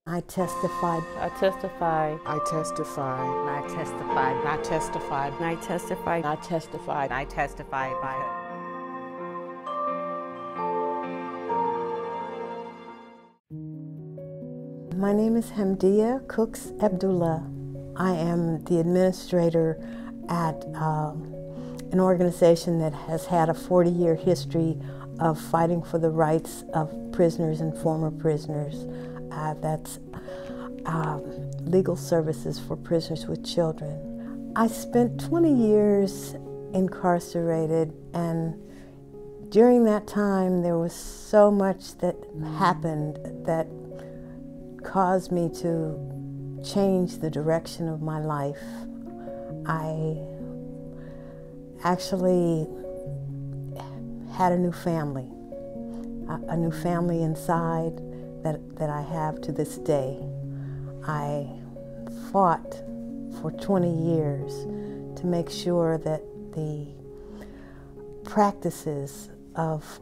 I testified. I testify. I testify. I testify. I testify. I testify. I testify. I testify by it. My name is Hamdiya Cooks Abdullah. I am the administrator at an organization that has had a 40-year history of fighting for the rights of prisoners and former prisoners. That's Legal Services for Prisoners with Children. I spent 20 years incarcerated, and during that time there was so much that happened that caused me to change the direction of my life. I actually had a new family inside that I have to this day. I fought for 20 years to make sure that the practices of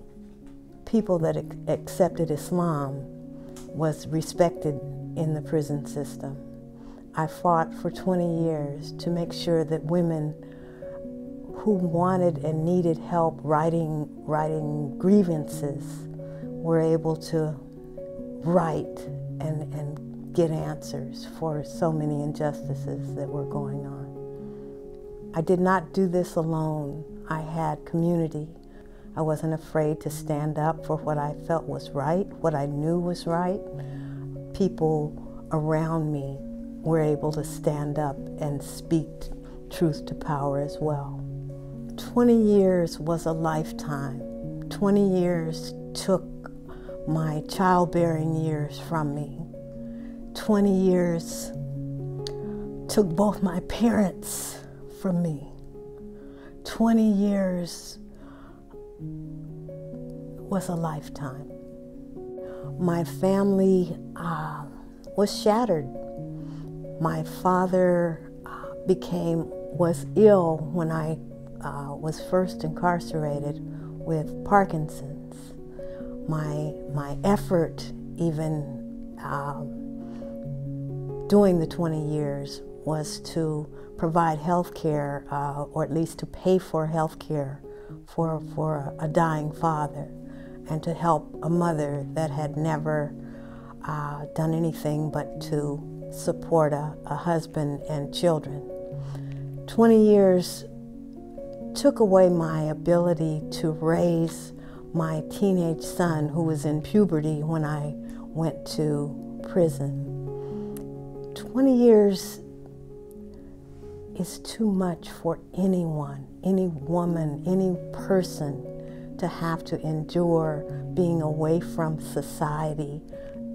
people that accepted Islam was respected in the prison system. I fought for 20 years to make sure that women who wanted and needed help writing grievances were able to write and get answers for so many injustices that were going on. I did not do this alone. I had community. I wasn't afraid to stand up for what I felt was right, what I knew was right. People around me were able to stand up and speak truth to power as well. 20 years was a lifetime. 20 years took my childbearing years from me. 20 years took both my parents from me. 20 years was a lifetime. My family was shattered. My father was ill when I was first incarcerated with Parkinson's. My effort, even during the 20 years, was to provide health care, or at least to pay for health care for a dying father, and to help a mother that had never done anything but to support a husband and children. 20 years took away my ability to raise my teenage son, who was in puberty when I went to prison. 20 years is too much for anyone, any woman, any person to have to endure being away from society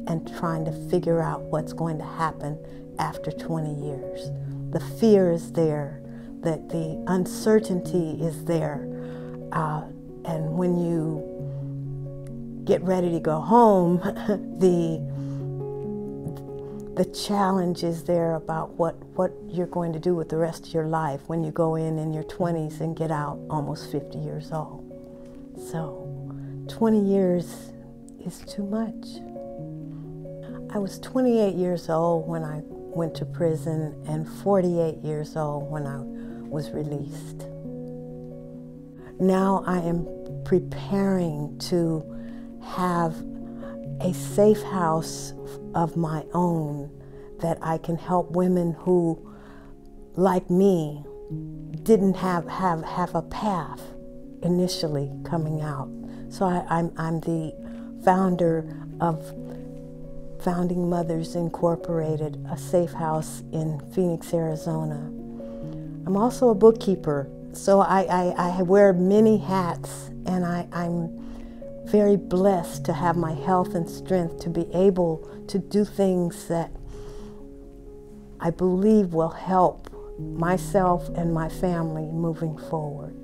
and trying to figure out what's going to happen after 20 years. The fear is there, that the uncertainty is there, and when you get ready to go home, the challenge is there about what you're going to do with the rest of your life when you go in your 20s and get out almost 50 years old. So 20 years is too much. I was 28 years old when I went to prison and 48 years old when I was released. Now I am preparing to have a safe house of my own that I can help women who, like me, didn't have a path initially coming out. So I'm the founder of Founding Mothers Incorporated, a safe house in Phoenix, Arizona. I'm also a bookkeeper, so I wear many hats, and I'm very blessed to have my health and strength to be able to do things that I believe will help myself and my family moving forward.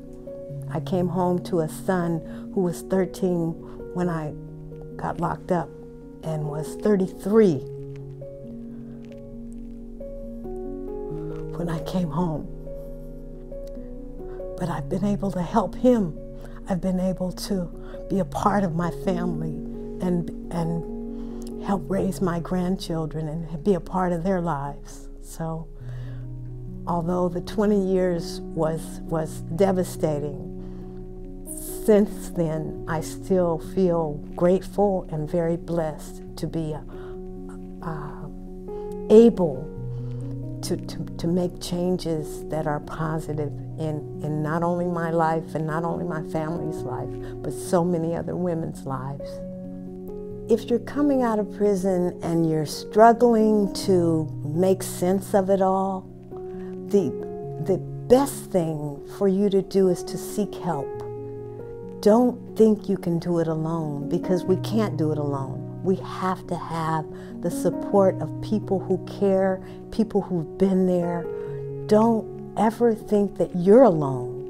I came home to a son who was 13 when I got locked up and was 33 when I came home. But I've been able to help him. I've been able to be a part of my family and help raise my grandchildren and be a part of their lives. So although the 20 years was devastating, since then I still feel grateful and very blessed to be able to make changes that are positive in not only my life and not only my family's life, but so many other women's lives. If you're coming out of prison and you're struggling to make sense of it all, the best thing for you to do is to seek help. Don't think you can do it alone, because we can't do it alone. We have to have the support of people who care, people who've been there. Don't ever think that you're alone.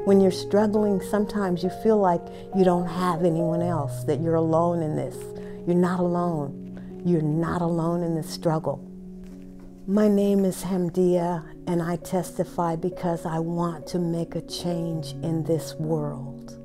When you're struggling, sometimes you feel like you don't have anyone else, that you're alone in this. You're not alone. You're not alone in this struggle. My name is Hamdiya, and I testify because I want to make a change in this world.